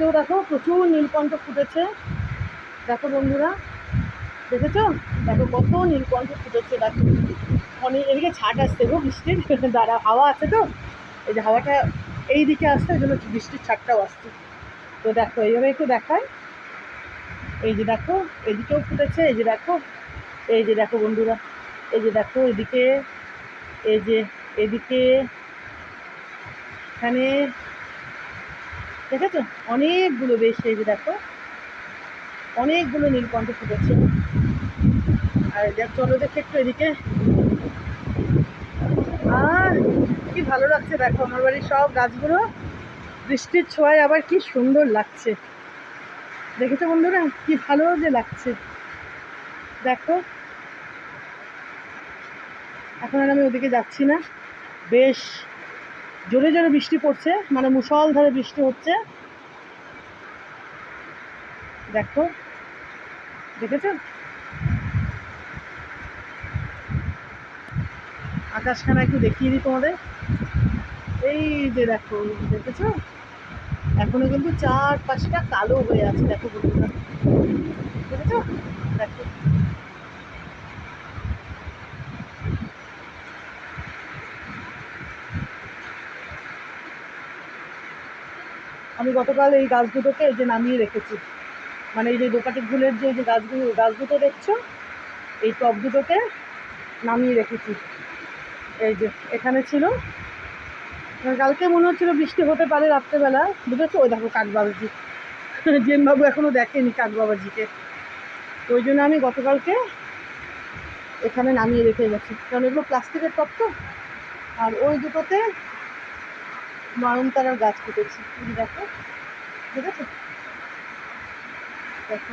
তো দেখো প্রচুর নীলকণ্ঠ ফুটেছে। দেখো বন্ধুরা, দেখেছো? দেখো কত নীলকণ্ঠ ফুটেছে। দেখো অনেক এদিকে ছাট আসছে গো বৃষ্টির দ্বারা, হাওয়া আছে তো, এই যে হাওয়াটা এই দিকে আসছে, ওই জন্য বৃষ্টির ছাটটাও আসছে। তো দেখো এইভাবে একটু দেখায়, এই যে দেখো এদিকেও ফুটেছে, এই যে দেখো, এই যে দেখো বন্ধুরা, এই যে দেখো এদিকে, এই যে এদিকে, এখানে, দেখেছো? অনেকগুলো বেশ, এই যে দেখো অনেকগুলো নীলকণ্ঠ ফুটেছে। আর চলো দেখে একটু এদিকে। আর কি ভালো লাগছে দেখো, আমার বাড়ির সব গাছগুলো বৃষ্টির ছোঁয়ায় আবার কি সুন্দর লাগছে। দেখেছো বন্ধুরা, কি ভালো যে লাগছে। দেখো এখন আর আমি ওদিকে যাচ্ছি না, বেশ জোরে জোরে বৃষ্টি পড়ছে, মানে মুষলধারে বৃষ্টি হচ্ছে। দেখো, দেখেছো? আকাশখানা একটু দেখিয়ে দিই তোমাদের। এই যে দেখো, দেখেছো? এখনো কিন্তু চারপাশটা কালো হয়ে আছে। দেখো বন্ধুরা, দেখেছো? দেখো আমি গতকাল এই গাছ দুটোকে এই যে নামিয়ে রেখেছি, মানে এই যে দোপাটি ফুলের যে গাছ দুটো দেখছো, এই টব দুটোকে নামিয়ে রেখেছি। এই যে এখানে ছিল, কালকে মনে হচ্ছিল বৃষ্টি হতে পারে রাত্রেবেলা, বুঝেছো? ওই দেখো কাকবাবাজি, জেনবাবু এখনো দেখেনি কাকবাবাজিকে, ওই জন্য আমি গতকালকে এখানে নামিয়ে রেখে গেছি, কারণ এগুলো প্লাস্টিকের টব তো। আর ওই দুটোতে নয়নতারার গাছ ফুটেছি, দেখো, ঠিক আছে? দেখো